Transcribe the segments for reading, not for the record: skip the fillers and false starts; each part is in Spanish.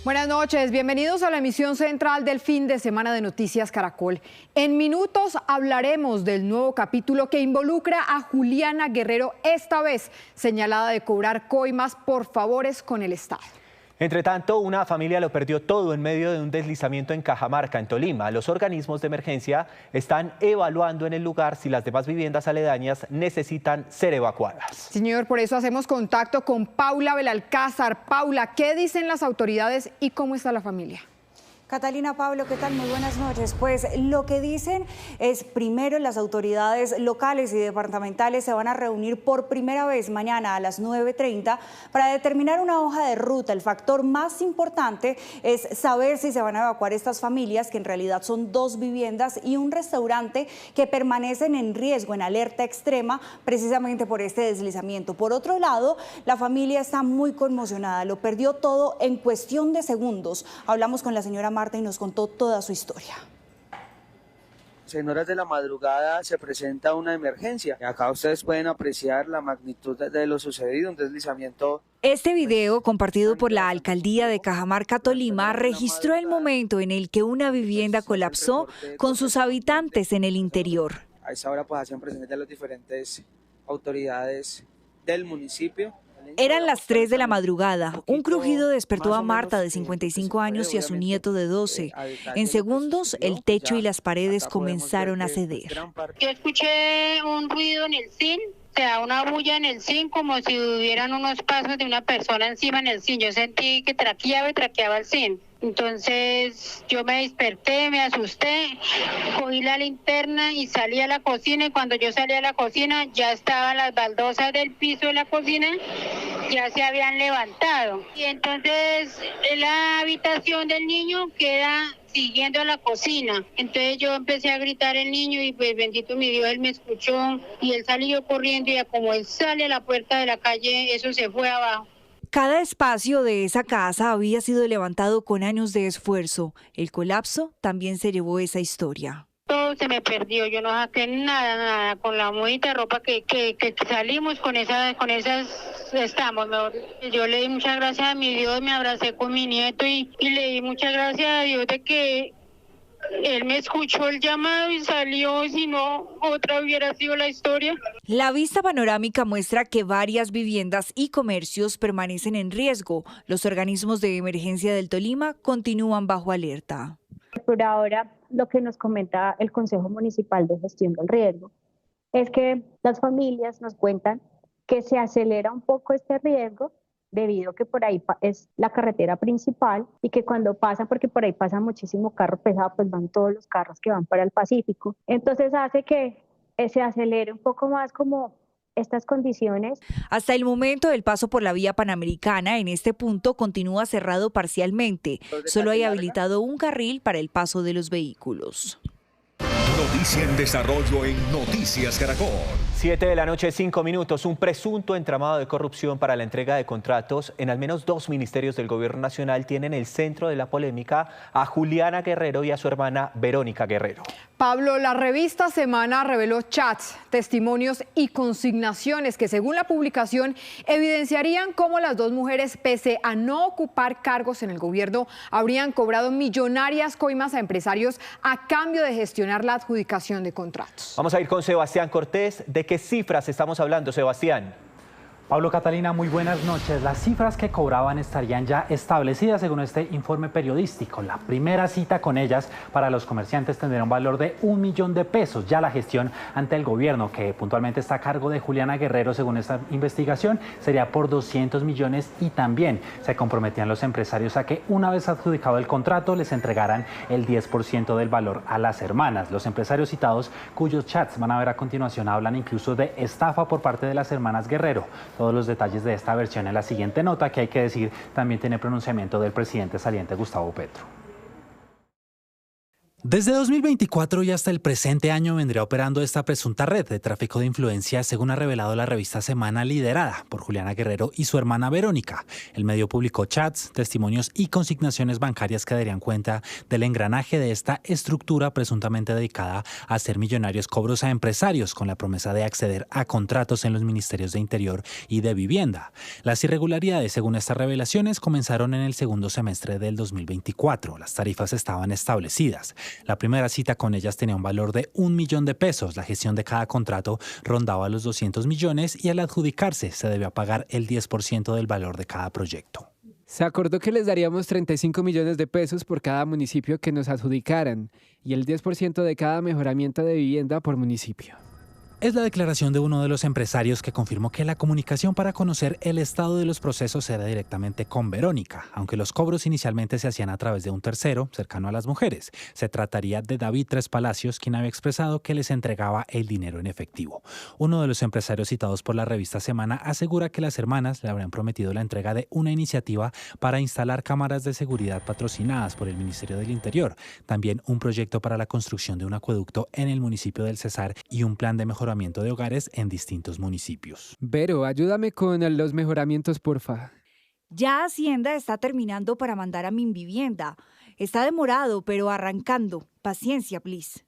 Buenas noches, bienvenidos a la emisión central del fin de semana de Noticias Caracol. En minutos hablaremos del nuevo capítulo que involucra a Juliana Guerrero, esta vez señalada de cobrar coimas por favores con el Estado. Entre tanto, una familia lo perdió todo en medio de un deslizamiento en Cajamarca, en Tolima. Los organismos de emergencia están evaluando en el lugar si las demás viviendas aledañas necesitan ser evacuadas. Señor, por eso hacemos contacto con Paula Belalcázar. Paula, ¿qué dicen las autoridades y cómo está la familia? Catalina, Pablo, ¿qué tal? Muy buenas noches. Pues lo que dicen es, primero, las autoridades locales y departamentales se van a reunir por primera vez mañana a las 9:30 para determinar una hoja de ruta. El factor más importante es saber si se van a evacuar estas familias, que en realidad son 2 viviendas y un restaurante que permanecen en riesgo, en alerta extrema, precisamente por este deslizamiento. Por otro lado, la familia está muy conmocionada, lo perdió todo en cuestión de segundos. Hablamos con la señora Marta y nos contó toda su historia. En horas de la madrugada se presenta una emergencia. Acá ustedes pueden apreciar la magnitud de lo sucedido, un deslizamiento. Este video, compartido por la alcaldía de Cajamarca, Tolima, registró el momento en el que una vivienda colapsó con sus habitantes en el interior. A esa hora pues hacían presente las diferentes autoridades del municipio. Eran las 3 de la madrugada. Un crujido despertó a Marta, de 55 años, y a su nieto de 12. En segundos, el techo y las paredes comenzaron a ceder. Yo escuché un ruido en el zinc, o sea, una bulla en el zinc, como si hubieran unos pasos de una persona encima en el zinc. Yo sentí que traqueaba el zinc. Entonces yo me desperté, me asusté, cogí la linterna y salí a la cocina, y cuando yo salí a la cocina ya estaban las baldosas del piso de la cocina, ya se habían levantado. Y entonces la habitación del niño queda siguiendo a la cocina. Entonces yo empecé a gritar el niño y pues bendito mi Dios, él me escuchó y él salió corriendo, y como él sale a la puerta de la calle, eso se fue abajo. Cada espacio de esa casa había sido levantado con años de esfuerzo. El colapso también se llevó esa historia. Todo se me perdió, yo no saqué nada, con la mojita ropa que salimos con esas estamos. Yo le di muchas gracias a mi Dios, me abracé con mi nieto y le di muchas gracias a Dios de que él me escuchó el llamado y salió, si no, otra hubiera sido la historia. La vista panorámica muestra que varias viviendas y comercios permanecen en riesgo. Los organismos de emergencia del Tolima continúan bajo alerta. Por ahora, lo que nos comenta el Consejo Municipal de Gestión del Riesgo es que las familias nos cuentan que se acelera un poco este riesgo debido a que por ahí es la carretera principal, y que cuando pasan, porque por ahí pasa muchísimo carro pesado, pues van todos los carros que van para el Pacífico. Entonces hace que se acelere un poco más como estas condiciones. Hasta el momento, el paso por la vía panamericana en este punto continúa cerrado parcialmente. Solo hay habilitado un carril para el paso de los vehículos. Noticia en desarrollo en Noticias Caracol. 7 de la noche, 5 minutos. Un presunto entramado de corrupción para la entrega de contratos en al menos 2 ministerios del gobierno nacional tiene en el centro de la polémica a Juliana Guerrero y a su hermana Verónica Guerrero. Pablo, la revista Semana reveló chats, testimonios y consignaciones que, según la publicación, evidenciarían cómo las 2 mujeres, pese a no ocupar cargos en el gobierno, habrían cobrado millonarias coimas a empresarios a cambio de gestionar la adjudicación de contratos. Vamos a ir con Sebastián Cortés. ¿De qué cifras estamos hablando, Sebastián? Pablo, Catalina, muy buenas noches. Las cifras que cobraban estarían ya establecidas según este informe periodístico. La primera cita con ellas para los comerciantes tendrá un valor de 1 millón de pesos. Ya la gestión ante el gobierno, que puntualmente está a cargo de Juliana Guerrero según esta investigación, sería por 200 millones, y también se comprometían los empresarios a que una vez adjudicado el contrato les entregaran el 10% del valor a las hermanas. Los empresarios citados, cuyos chats van a ver a continuación, hablan incluso de estafa por parte de las hermanas Guerrero. Todos los detalles de esta versión en la siguiente nota, que hay que decir también tiene pronunciamiento del presidente saliente Gustavo Petro. Desde 2024 y hasta el presente año vendría operando esta presunta red de tráfico de influencias, según ha revelado la revista Semana, liderada por Juliana Guerrero y su hermana Verónica. El medio publicó chats, testimonios y consignaciones bancarias que darían cuenta del engranaje de esta estructura presuntamente dedicada a hacer millonarios cobros a empresarios con la promesa de acceder a contratos en los ministerios de Interior y de Vivienda. Las irregularidades, según estas revelaciones, comenzaron en el segundo semestre del 2024. Las tarifas estaban establecidas. La primera cita con ellas tenía un valor de 1 millón de pesos. La gestión de cada contrato rondaba los 200 millones y al adjudicarse se debía pagar el 10% del valor de cada proyecto. Se acordó que les daríamos 35 millones de pesos por cada municipio que nos adjudicaran y el 10% de cada mejoramiento de vivienda por municipio. Es la declaración de uno de los empresarios que confirmó que la comunicación para conocer el estado de los procesos era directamente con Verónica, aunque los cobros inicialmente se hacían a través de un tercero cercano a las mujeres. Se trataría de David Tres Palacios, quien había expresado que les entregaba el dinero en efectivo. Uno de los empresarios citados por la revista Semana asegura que las hermanas le habrían prometido la entrega de una iniciativa para instalar cámaras de seguridad patrocinadas por el Ministerio del Interior, también un proyecto para la construcción de un acueducto en el municipio del Cesar y un plan de mejoramiento de hogares en distintos municipios. Vero, ayúdame con los mejoramientos, porfa. Ya Hacienda está terminando para mandar a Minvivienda. Está demorado, pero arrancando. Paciencia, please.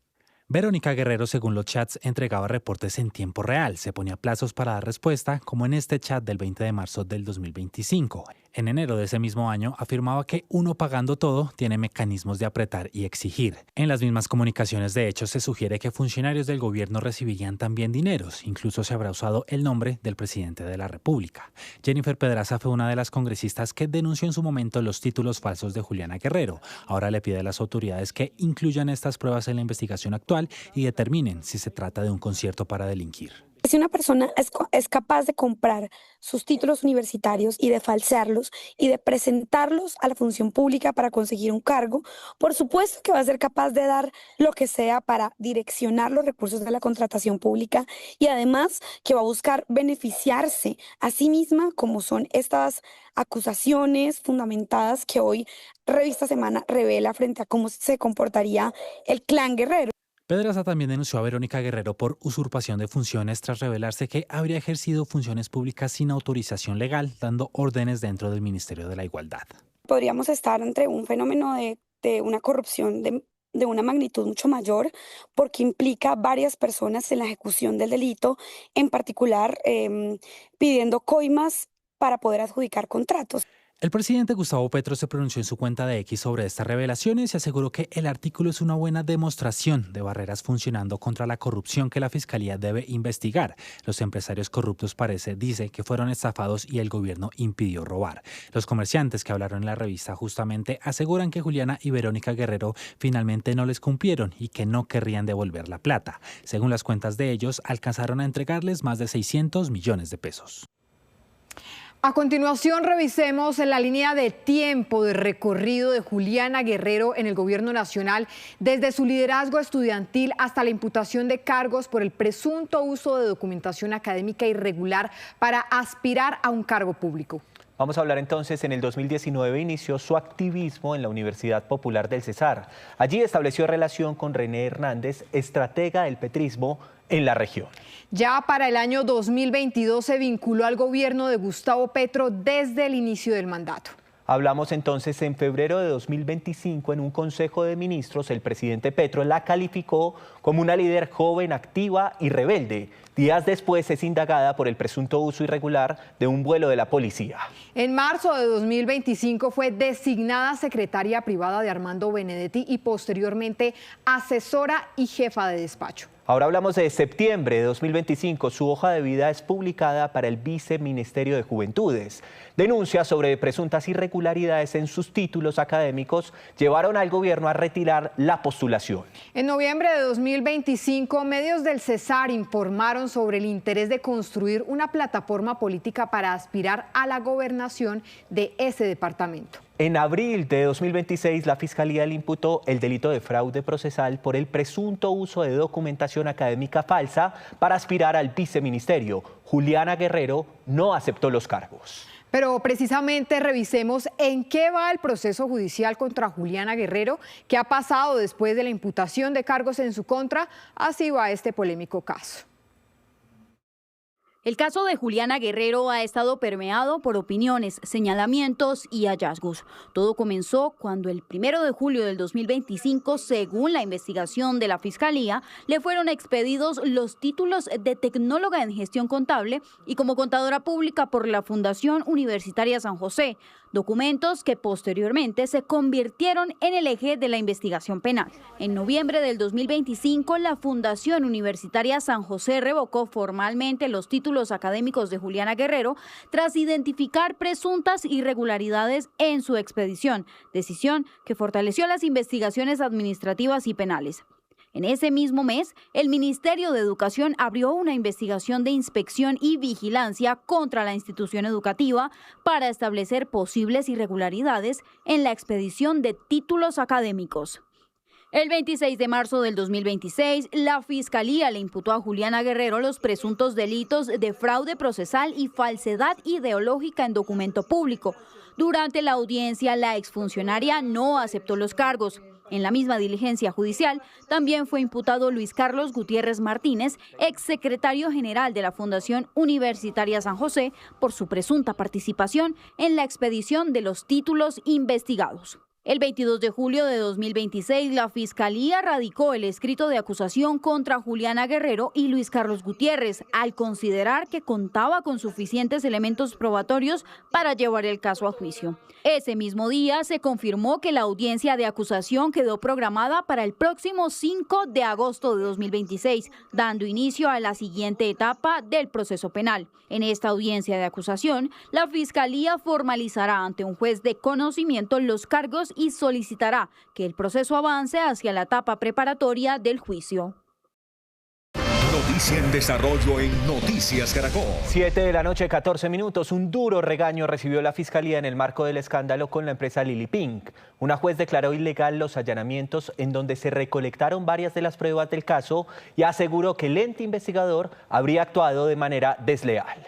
Verónica Guerrero, según los chats, entregaba reportes en tiempo real. Se ponía plazos para dar respuesta, como en este chat del 20 de marzo del 2025. En enero de ese mismo año afirmaba que uno pagando todo tiene mecanismos de apretar y exigir. En las mismas comunicaciones, de hecho, se sugiere que funcionarios del gobierno recibirían también dineros. Incluso se habrá usado el nombre del presidente de la República. Jennifer Pedraza fue una de las congresistas que denunció en su momento los títulos falsos de Juliana Guerrero. Ahora le pide a las autoridades que incluyan estas pruebas en la investigación actual y determinen si se trata de un concierto para delinquir. Si una persona es capaz de comprar sus títulos universitarios y de falsearlos y de presentarlos a la función pública para conseguir un cargo, por supuesto que va a ser capaz de dar lo que sea para direccionar los recursos de la contratación pública y además que va a buscar beneficiarse a sí misma, como son estas acusaciones fundamentadas que hoy Revista Semana revela frente a cómo se comportaría el clan Guerrero. Pedraza también denunció a Verónica Guerrero por usurpación de funciones tras revelarse que habría ejercido funciones públicas sin autorización legal, dando órdenes dentro del Ministerio de la Igualdad. Podríamos estar entre un fenómeno de una corrupción de una magnitud mucho mayor, porque implica varias personas en la ejecución del delito, en particular pidiendo coimas para poder adjudicar contratos. El presidente Gustavo Petro se pronunció en su cuenta de X sobre estas revelaciones y aseguró que el artículo es una buena demostración de barreras funcionando contra la corrupción que la Fiscalía debe investigar. Los empresarios corruptos dice que fueron estafados y el gobierno impidió robar. Los comerciantes que hablaron en la revista justamente aseguran que Juliana y Verónica Guerrero finalmente no les cumplieron y que no querrían devolver la plata. Según las cuentas de ellos, alcanzaron a entregarles más de 600 millones de pesos. A continuación, revisemos la línea de tiempo de recorrido de Juliana Guerrero en el Gobierno Nacional, desde su liderazgo estudiantil hasta la imputación de cargos por el presunto uso de documentación académica irregular para aspirar a un cargo público. Vamos a hablar entonces. En el 2019 inició su activismo en la Universidad Popular del Cesar. Allí estableció relación con René Hernández, estratega del petrismo en la región. Ya para el año 2022 se vinculó al gobierno de Gustavo Petro desde el inicio del mandato. Hablamos entonces en febrero de 2025 en un Consejo de Ministros. El presidente Petro la calificó como una líder joven, activa y rebelde. Días después es indagada por el presunto uso irregular de un vuelo de la policía. En marzo de 2025 fue designada secretaria privada de Armando Benedetti y posteriormente asesora y jefa de despacho. Ahora hablamos de septiembre de 2025. Su hoja de vida es publicada para el Viceministerio de Juventudes. Denuncias sobre presuntas irregularidades en sus títulos académicos llevaron al gobierno a retirar la postulación. En noviembre de 2025, medios del Cesar informaron sobre el interés de construir una plataforma política para aspirar a la gobernación de ese departamento. En abril de 2026, la Fiscalía le imputó el delito de fraude procesal por el presunto uso de documentación académica falsa para aspirar al viceministerio. Juliana Guerrero no aceptó los cargos. Pero precisamente revisemos en qué va el proceso judicial contra Juliana Guerrero, qué ha pasado después de la imputación de cargos en su contra. Así va este polémico caso. El caso de Juliana Guerrero ha estado permeado por opiniones, señalamientos y hallazgos. Todo comenzó cuando el 1 de julio del 2025, según la investigación de la Fiscalía, le fueron expedidos los títulos de tecnóloga en gestión contable y como contadora pública por la Fundación Universitaria San José, documentos que posteriormente se convirtieron en el eje de la investigación penal. En noviembre del 2025, la Fundación Universitaria San José revocó formalmente los títulos académicos de Juliana Guerrero tras identificar presuntas irregularidades en su expedición, decisión que fortaleció las investigaciones administrativas y penales. En ese mismo mes, el Ministerio de Educación abrió una investigación de inspección y vigilancia contra la institución educativa para establecer posibles irregularidades en la expedición de títulos académicos. El 26 de marzo del 2026, la Fiscalía le imputó a Juliana Guerrero los presuntos delitos de fraude procesal y falsedad ideológica en documento público. Durante la audiencia, la exfuncionaria no aceptó los cargos. En la misma diligencia judicial, también fue imputado Luis Carlos Gutiérrez Martínez, exsecretario general de la Fundación Universitaria San José, por su presunta participación en la expedición de los títulos investigados. El 22 de julio de 2026, la Fiscalía radicó el escrito de acusación contra Juliana Guerrero y Luis Carlos Gutiérrez, al considerar que contaba con suficientes elementos probatorios para llevar el caso a juicio. Ese mismo día se confirmó que la audiencia de acusación quedó programada para el próximo 5 de agosto de 2026, dando inicio a la siguiente etapa del proceso penal. En esta audiencia de acusación, la Fiscalía formalizará ante un juez de conocimiento los cargos y solicitará que el proceso avance hacia la etapa preparatoria del juicio. Noticia en desarrollo en Noticias Caracol. 7 de la noche, 14 minutos. Un duro regaño recibió la Fiscalía en el marco del escándalo con la empresa Lily Pink. Una juez declaró ilegal los allanamientos en donde se recolectaron varias de las pruebas del caso y aseguró que el ente investigador habría actuado de manera desleal.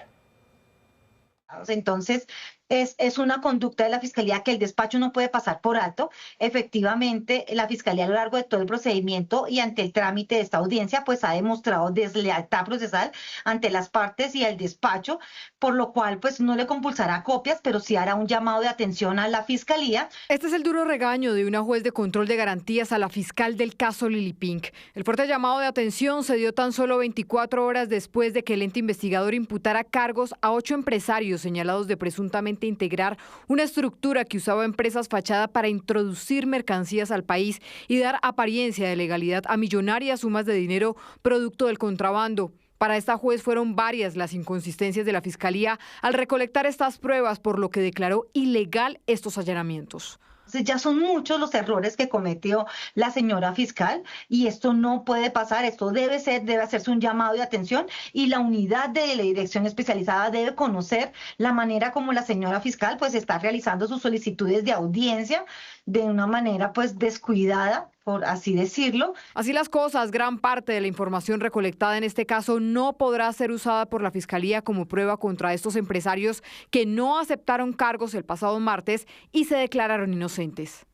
Entonces, es una conducta de la Fiscalía que el despacho no puede pasar por alto. Efectivamente, la Fiscalía a lo largo de todo el procedimiento y ante el trámite de esta audiencia, pues ha demostrado deslealtad procesal ante las partes y el despacho, por lo cual pues no le compulsará copias, pero sí hará un llamado de atención a la Fiscalía. Este es el duro regaño de una juez de control de garantías a la fiscal del caso Lily Pink. El fuerte llamado de atención se dio tan solo 24 horas después de que el ente investigador imputara cargos a 8 empresarios señalados de presuntamente integrar una estructura que usaba empresas fachada para introducir mercancías al país y dar apariencia de legalidad a millonarias sumas de dinero producto del contrabando. Para esta juez fueron varias las inconsistencias de la Fiscalía al recolectar estas pruebas, por lo que declaró ilegal estos allanamientos. Ya son muchos los errores que cometió la señora fiscal y esto no puede pasar, esto debe hacerse un llamado de atención y la unidad de la dirección especializada debe conocer la manera como la señora fiscal pues está realizando sus solicitudes de audiencia de una manera pues descuidada, por así decirlo. Así las cosas, gran parte de la información recolectada en este caso no podrá ser usada por la Fiscalía como prueba contra estos empresarios que no aceptaron cargos el pasado martes y se declararon inocentes.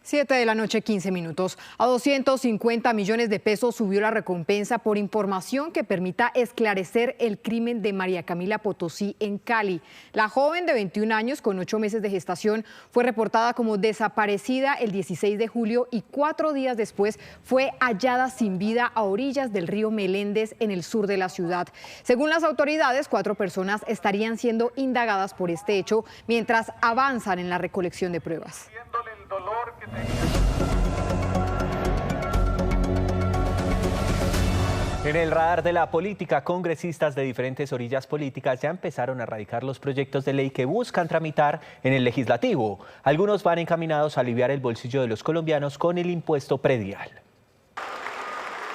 7 de la noche, 15 minutos. A 250 millones de pesos subió la recompensa por información que permita esclarecer el crimen de María Camila Potosí en Cali. La joven de 21 años con 8 meses de gestación fue reportada como desaparecida el 16 de julio y 4 días después fue hallada sin vida a orillas del río Meléndez en el sur de la ciudad. Según las autoridades, 4 personas estarían siendo indagadas por este hecho mientras avanzan en la recolección de pruebas. En el radar de la política, congresistas de diferentes orillas políticas ya empezaron a radicar los proyectos de ley que buscan tramitar en el legislativo. Algunos van encaminados a aliviar el bolsillo de los colombianos con el impuesto predial.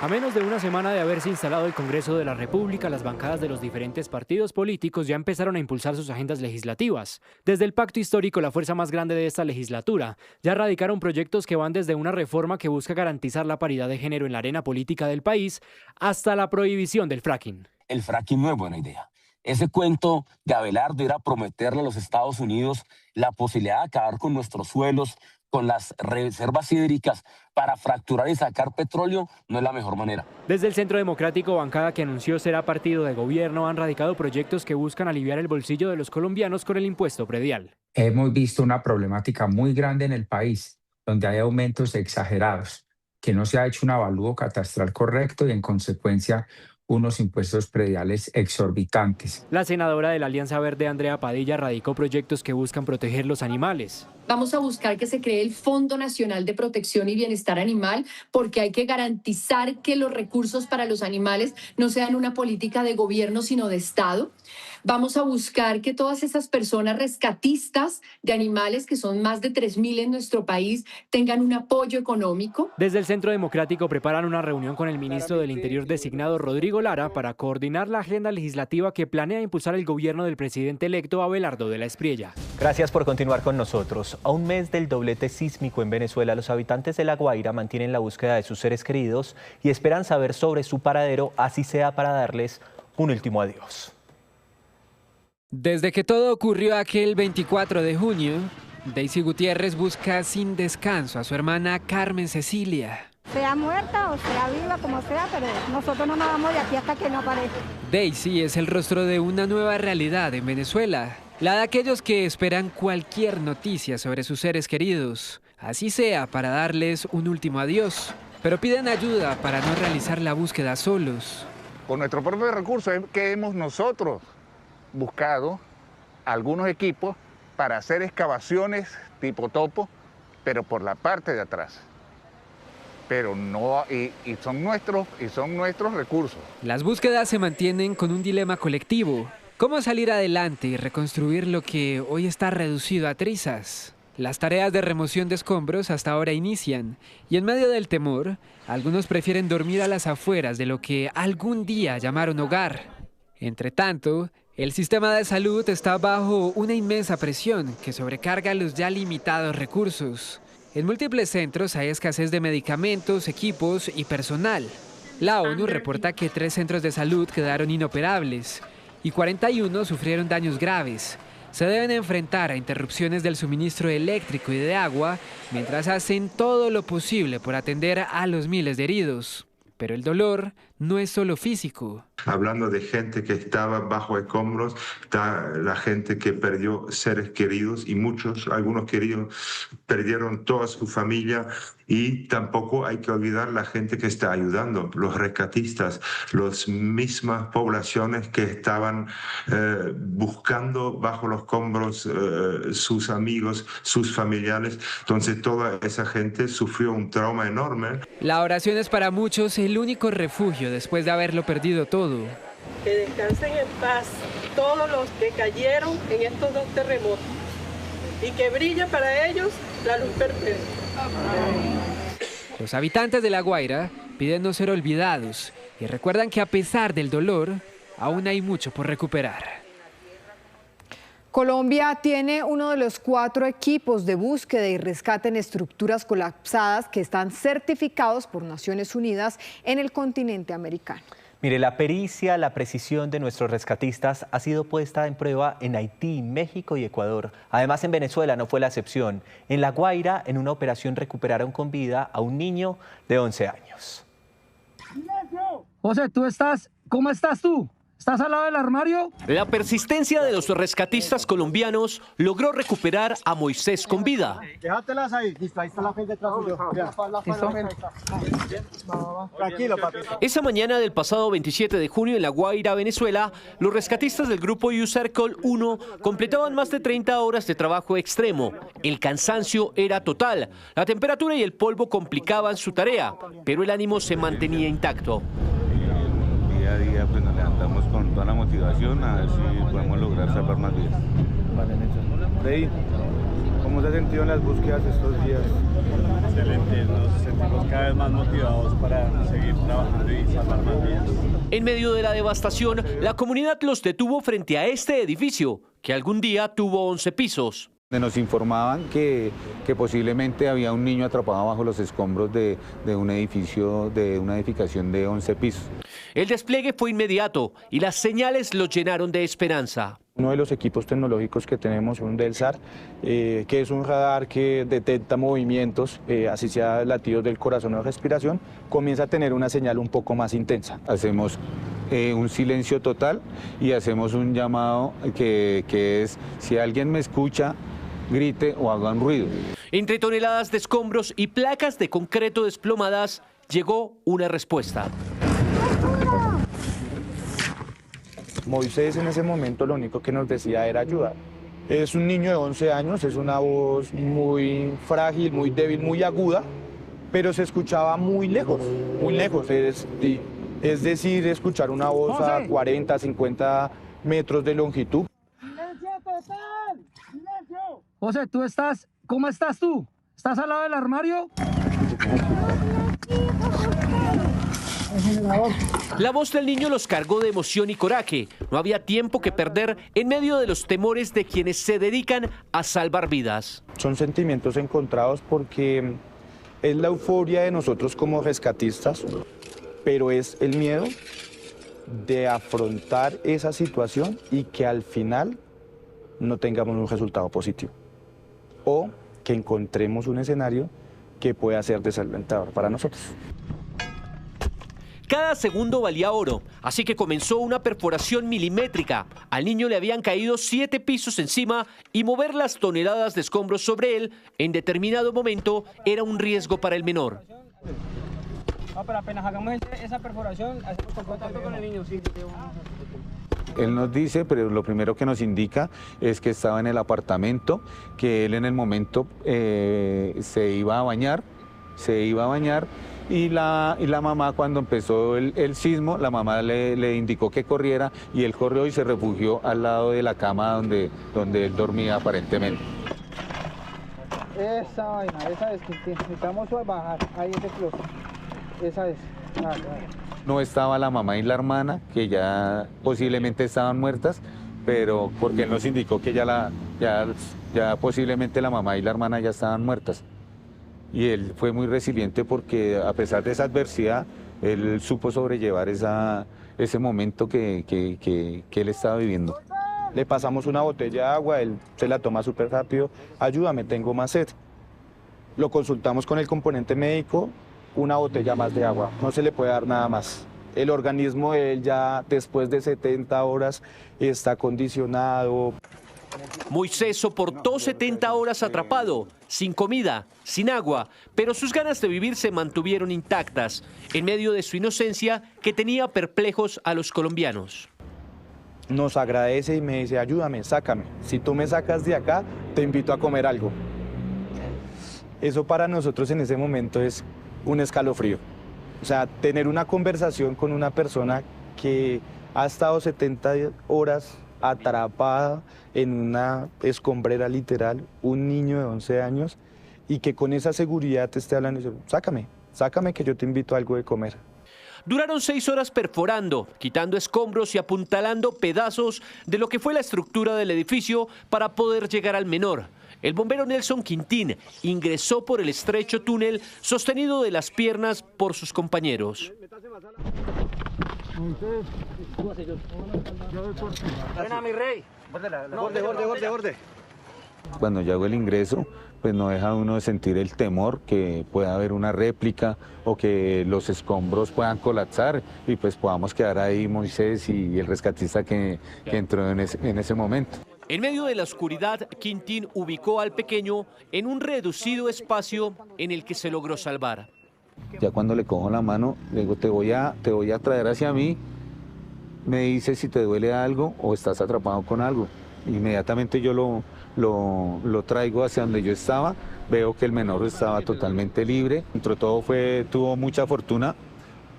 A menos de una semana de haberse instalado el Congreso de la República, las bancadas de los diferentes partidos políticos ya empezaron a impulsar sus agendas legislativas. Desde el Pacto Histórico, la fuerza más grande de esta legislatura, ya radicaron proyectos que van desde una reforma que busca garantizar la paridad de género en la arena política del país hasta la prohibición del fracking. El fracking no es buena idea. Ese cuento de Abelardo era prometerle a los Estados Unidos la posibilidad de acabar con nuestros suelos, con las reservas hídricas, para fracturar y sacar petróleo, no es la mejor manera. Desde el Centro Democrático, bancada que anunció será partido de gobierno, han radicado proyectos que buscan aliviar el bolsillo de los colombianos con el impuesto predial. Hemos visto una problemática muy grande en el país, donde hay aumentos exagerados, que no se ha hecho un avalúo catastral correcto y en consecuencia unos impuestos prediales exorbitantes. La senadora de la Alianza Verde, Andrea Padilla, radicó proyectos que buscan proteger los animales. Vamos a buscar que se cree el Fondo Nacional de Protección y Bienestar Animal, porque hay que garantizar que los recursos para los animales no sean una política de gobierno, sino de Estado. Vamos a buscar que todas esas personas rescatistas de animales, que son más de 3.000 en nuestro país, tengan un apoyo económico. Desde el Centro Democrático preparan una reunión con el ministro del Interior designado, Rodrigo Lara, para coordinar la agenda legislativa que planea impulsar el gobierno del presidente electo Abelardo de la Espriella. Gracias por continuar con nosotros. A un mes del doblete sísmico en Venezuela, los habitantes de La Guaira mantienen la búsqueda de sus seres queridos y esperan saber sobre su paradero, así sea para darles un último adiós. Desde que todo ocurrió aquel 24 de junio, Daisy Gutiérrez busca sin descanso a su hermana Carmen Cecilia. Sea muerta o sea viva, como sea, pero nosotros no nos vamos de aquí hasta que no aparezca. Daisy es el rostro de una nueva realidad en Venezuela, la de aquellos que esperan cualquier noticia sobre sus seres queridos, así sea para darles un último adiós, pero piden ayuda para no realizar la búsqueda solos. Con nuestro propio recurso es que hemos nosotros buscado algunos equipos para hacer excavaciones tipo topo, pero por la parte de atrás. Pero no, y son nuestros recursos. Las búsquedas se mantienen con un dilema colectivo. ¿Cómo salir adelante y reconstruir lo que hoy está reducido a trizas? Las tareas de remoción de escombros hasta ahora inician, y en medio del temor, algunos prefieren dormir a las afueras de lo que algún día llamaron hogar. Entre tanto, el sistema de salud está bajo una inmensa presión que sobrecarga los ya limitados recursos. En múltiples centros hay escasez de medicamentos, equipos y personal. La ONU reporta que 3 centros de salud quedaron inoperables y 41 sufrieron daños graves. Se deben enfrentar a interrupciones del suministro eléctrico y de agua mientras hacen todo lo posible por atender a los miles de heridos. Pero el dolor no es solo físico. Hablando de gente que estaba bajo escombros, está la gente que perdió seres queridos y algunos queridos perdieron toda su familia, y tampoco hay que olvidar la gente que está ayudando, los rescatistas, las mismas poblaciones que estaban buscando bajo los escombros sus amigos, sus familiares. Entonces toda esa gente sufrió un trauma enorme. La oración es para muchos el único refugio después de haberlo perdido todo. Que descansen en paz todos los que cayeron en estos 2 terremotos y que brille para ellos la luz perpetua. Los habitantes de La Guaira piden no ser olvidados y recuerdan que a pesar del dolor, aún hay mucho por recuperar. Colombia tiene uno de los 4 equipos de búsqueda y rescate en estructuras colapsadas que están certificados por Naciones Unidas en el continente americano. Mire, la pericia, la precisión de nuestros rescatistas ha sido puesta en prueba en Haití, México y Ecuador. Además, en Venezuela no fue la excepción. En La Guaira, en una operación, recuperaron con vida a un niño de 11 años. José, ¿cómo estás tú? ¿Estás al lado del armario? La persistencia de los rescatistas colombianos logró recuperar a Moisés con vida. Déjatelas ahí. Listo, ahí está la fe detrás suyo. Tranquilo, papi. Esa mañana del pasado 27 de junio en La Guaira, Venezuela, los rescatistas del grupo U-Circle 1 completaban más de 30 horas de trabajo extremo. El cansancio era total. La temperatura y el polvo complicaban su tarea, pero el ánimo se mantenía intacto. Día a día pues nos levantamos con toda la motivación a ver si podemos lograr salvar más vidas. Freddy, ¿cómo se ha sentido en las búsquedas estos días? Excelente, nos sentimos cada vez más motivados para seguir trabajando y salvar más vidas. En medio de la devastación, la comunidad los detuvo frente a este edificio, que algún día tuvo 11 pisos. Nos informaban que posiblemente había un niño atrapado bajo los escombros de un edificio, de una edificación de 11 pisos. El despliegue fue inmediato y las señales lo llenaron de esperanza. Uno de los equipos tecnológicos que tenemos, un DELSAR, que es un radar que detecta movimientos, así sea latidos del corazón o respiración, comienza a tener una señal un poco más intensa. Hacemos un silencio total y hacemos un llamado que es, si alguien me escucha, grite o haga un ruido. Entre toneladas de escombros y placas de concreto desplomadas, llegó una respuesta. Moisés en ese momento lo único que nos decía era ayudar. Es un niño de 11 años, es una voz muy frágil, muy débil, muy aguda, pero se escuchaba muy lejos, es decir, escuchar una voz a 40, 50 metros de longitud. ¡Silencio total! ¡Silencio! José, ¿cómo estás tú? ¿Estás al lado del armario? La voz del niño los cargó de emoción y coraje. No había tiempo que perder en medio de los temores de quienes se dedican a salvar vidas. Son sentimientos encontrados porque es la euforia de nosotros como rescatistas, pero es el miedo de afrontar esa situación y que al final no tengamos un resultado positivo o que encontremos un escenario que pueda ser desalentador para nosotros. Cada segundo valía oro, así que comenzó una perforación milimétrica. Al niño le habían caído 7 pisos encima y mover las toneladas de escombros sobre él en determinado momento era un riesgo para el menor. No, pero apenas hagamos esa perforación, hacemos contacto con el niño. Sí. Él nos dice, pero lo primero que nos indica es que estaba en el apartamento, que él en el momento se iba a bañar y la mamá, cuando empezó el sismo, la mamá le indicó que corriera y él corrió y se refugió al lado de la cama donde él dormía aparentemente. Esa vaina, esa es, necesitamos bajar, ahí ese closet, esa es. No estaba la mamá y la hermana, que ya posiblemente estaban muertas, pero porque él nos indicó que ya posiblemente la mamá y la hermana ya estaban muertas. Y él fue muy resiliente porque a pesar de esa adversidad, él supo sobrellevar ese momento que él estaba viviendo. Le pasamos una botella de agua, él se la toma súper rápido, ayúdame, tengo más sed. Lo consultamos con el componente médico, una botella más de agua, no se le puede dar nada más. El organismo de él ya después de 70 horas está condicionado. Moisés soportó 70 horas atrapado, sin comida, sin agua, pero sus ganas de vivir se mantuvieron intactas, en medio de su inocencia que tenía perplejos a los colombianos. Nos agradece y me dice, ayúdame, sácame. Si tú me sacas de acá, te invito a comer algo. Eso para nosotros en ese momento es un escalofrío. O sea, tener una conversación con una persona que ha estado 70 horas atrapada en una escombrera literal, un niño de 11 años, y que con esa seguridad te esté hablando y dice, sácame que yo te invito a algo de comer. Duraron 6 horas perforando, quitando escombros y apuntalando pedazos de lo que fue la estructura del edificio para poder llegar al menor. El bombero Nelson Quintín ingresó por el estrecho túnel sostenido de las piernas por sus compañeros. Buena, mi rey. Borde. Cuando yo hago el ingreso, pues no deja uno de sentir el temor que pueda haber una réplica o que los escombros puedan colapsar y pues podamos quedar ahí Moisés y el rescatista que entró en ese momento. En medio de la oscuridad, Quintín ubicó al pequeño en un reducido espacio en el que se logró salvar. Ya cuando le cojo la mano, le digo, te voy a traer hacia mí, me dice si te duele algo o estás atrapado con algo. Inmediatamente yo lo traigo hacia donde yo estaba, veo que el menor estaba totalmente libre. Entre todo tuvo mucha fortuna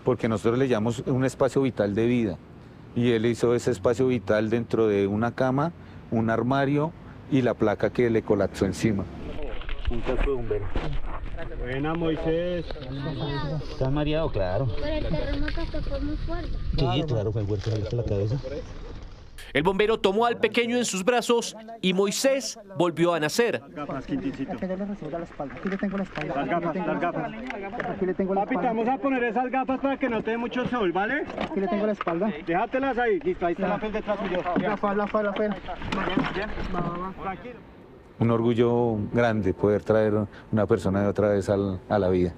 porque nosotros le llamamos un espacio vital de vida. Y él hizo ese espacio vital dentro de una cama, un armario y la placa que le colapsó encima. Un casco de bombero. Buena, Moisés. ¿Estás mareado? Claro. Pero el terremoto fue muy fuerte. Sí, claro, fue fuerte la cabeza. El bombero tomó al pequeño en sus brazos y Moisés volvió a nacer. Aquí le tengo la espalda. Papi, te vamos a poner esas gafas para que no te dé mucho sol, ¿vale? Aquí le tengo la espalda. Déjatelas ahí. Listo, ahí está la fel detrás suyo. La fel. Un orgullo grande poder traer una persona de otra vez a la vida.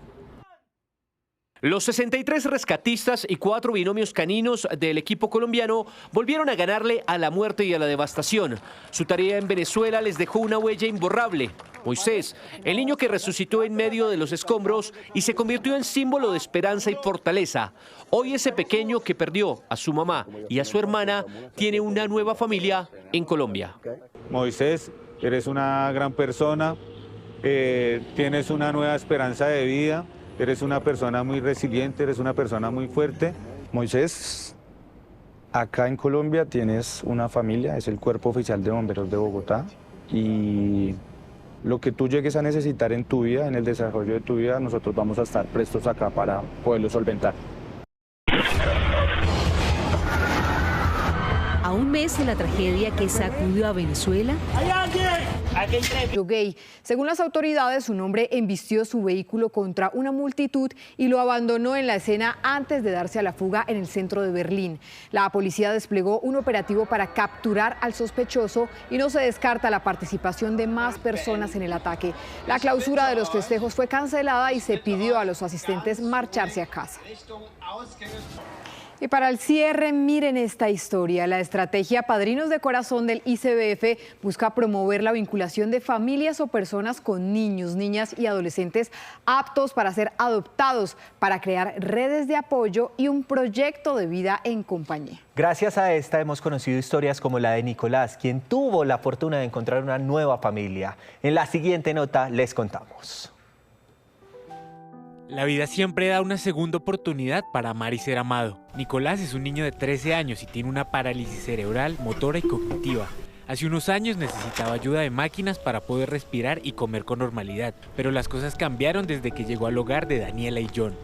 Los 63 rescatistas y 4 binomios caninos del equipo colombiano volvieron a ganarle a la muerte y a la devastación. Su tarea en Venezuela les dejó una huella imborrable. Moisés, el niño que resucitó en medio de los escombros y se convirtió en símbolo de esperanza y fortaleza. Hoy ese pequeño que perdió a su mamá y a su hermana tiene una nueva familia en Colombia. Moisés, eres una gran persona, tienes una nueva esperanza de vida. Eres una persona muy resiliente, eres una persona muy fuerte. Moisés, acá en Colombia tienes una familia, es el Cuerpo Oficial de Bomberos de Bogotá. Y lo que tú llegues a necesitar en tu vida, en el desarrollo de tu vida, nosotros vamos a estar prestos acá para poderlo solventar. A un mes de la tragedia que sacudió a Venezuela. ¡Hay alguien! Gay. Según las autoridades, un hombre embistió su vehículo contra una multitud y lo abandonó en la escena antes de darse a la fuga en el centro de Berlín. La policía desplegó un operativo para capturar al sospechoso y no se descarta la participación de más personas en el ataque. La clausura de los festejos fue cancelada y se pidió a los asistentes marcharse a casa. Y para el cierre, miren esta historia. La estrategia Padrinos de Corazón del ICBF busca promover la vinculación de familias o personas con niños, niñas y adolescentes aptos para ser adoptados, para crear redes de apoyo y un proyecto de vida en compañía. Gracias a esta hemos conocido historias como la de Nicolás, quien tuvo la fortuna de encontrar una nueva familia. En la siguiente nota les contamos. La vida siempre da una segunda oportunidad para amar y ser amado. Nicolás es un niño de 13 años y tiene una parálisis cerebral, motora y cognitiva. Hace unos años necesitaba ayuda de máquinas para poder respirar y comer con normalidad, pero las cosas cambiaron desde que llegó al hogar de Daniela y John.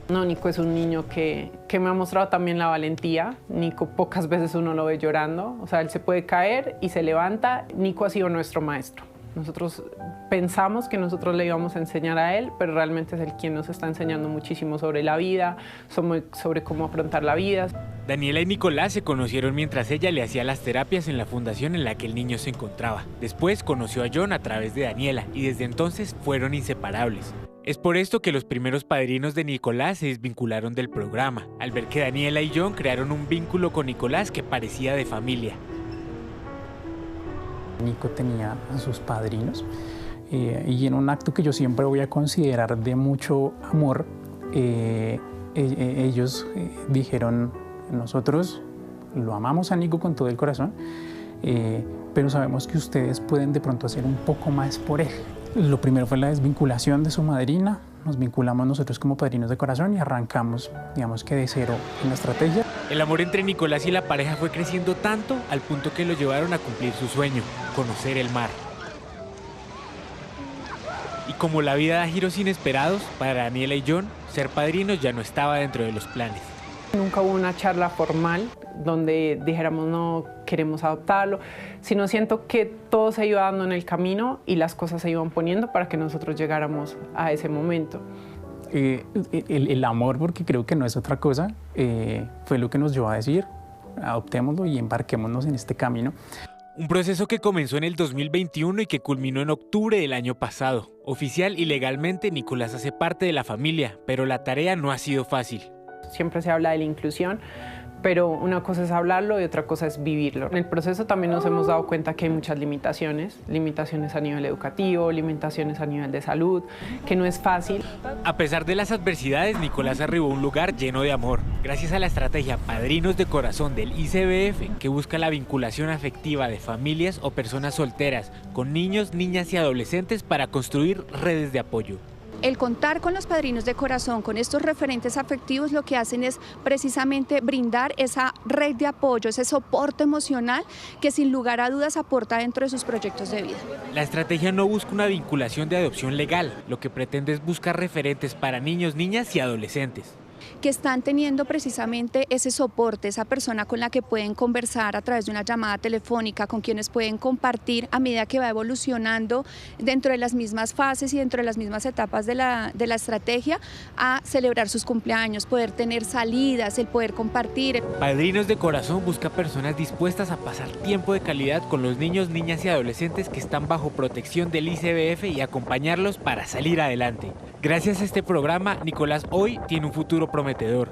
No, Nico es un niño que me ha mostrado también la valentía. Nico pocas veces uno lo ve llorando, o sea, él se puede caer y se levanta. Nico ha sido nuestro maestro. Nosotros pensamos que nosotros le íbamos a enseñar a él, pero realmente es él quien nos está enseñando muchísimo sobre la vida, sobre cómo afrontar la vida. Daniela y Nicolás se conocieron mientras ella le hacía las terapias en la fundación en la que el niño se encontraba. Después conoció a John a través de Daniela y desde entonces fueron inseparables. Es por esto que los primeros padrinos de Nicolás se desvincularon del programa, al ver que Daniela y John crearon un vínculo con Nicolás que parecía de familia. Nico tenía a sus padrinos y en un acto que yo siempre voy a considerar de mucho amor, ellos dijeron, nosotros lo amamos a Nico con todo el corazón, pero sabemos que ustedes pueden de pronto hacer un poco más por él. Lo primero fue la desvinculación de su madrina, nos vinculamos nosotros como padrinos de corazón y arrancamos, digamos que de cero en la estrategia. El amor entre Nicolás y la pareja fue creciendo tanto al punto que lo llevaron a cumplir su sueño, conocer el mar. Y como la vida da giros inesperados, para Daniela y John, ser padrinos ya no estaba dentro de los planes. Nunca hubo una charla formal donde dijéramos no queremos adoptarlo, sino siento que todo se iba dando en el camino y las cosas se iban poniendo para que nosotros llegáramos a ese momento. El amor, porque creo que no es otra cosa, fue lo que nos llevó a decir, adoptémoslo y embarquémonos en este camino. Un proceso que comenzó en el 2021 y que culminó en octubre del año pasado. Oficial y legalmente, Nicolás hace parte de la familia, pero la tarea no ha sido fácil. Siempre se habla de la inclusión, pero una cosa es hablarlo y otra cosa es vivirlo. En el proceso también nos hemos dado cuenta que hay muchas limitaciones a nivel educativo, limitaciones a nivel de salud, que no es fácil. A pesar de las adversidades, Nicolás arribó a un lugar lleno de amor, gracias a la estrategia Padrinos de Corazón del ICBF, que busca la vinculación afectiva de familias o personas solteras con niños, niñas y adolescentes para construir redes de apoyo. El contar con los padrinos de corazón, con estos referentes afectivos, lo que hacen es precisamente brindar esa red de apoyo, ese soporte emocional que sin lugar a dudas aporta dentro de sus proyectos de vida. La estrategia no busca una vinculación de adopción legal, lo que pretende es buscar referentes para niños, niñas y adolescentes. que están teniendo precisamente ese soporte, esa persona con la que pueden conversar a través de una llamada telefónica, con quienes pueden compartir a medida que va evolucionando dentro de las mismas fases y dentro de las mismas etapas de la estrategia, a celebrar sus cumpleaños, poder tener salidas, el poder compartir. Padrinos de Corazón busca personas dispuestas a pasar tiempo de calidad con los niños, niñas y adolescentes que están bajo protección del ICBF y acompañarlos para salir adelante. Gracias a este programa, Nicolás hoy tiene un futuro prometedor.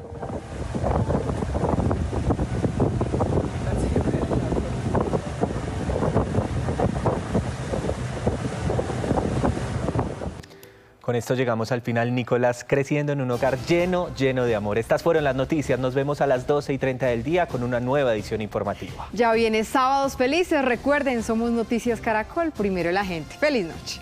Con esto llegamos al final. Nicolás creciendo en un hogar lleno de amor. Estas fueron las noticias. Nos vemos a las 12:30 del día con una nueva edición informativa. Ya viene Sábados Felices. Recuerden, somos Noticias Caracol, primero la gente. Feliz noche.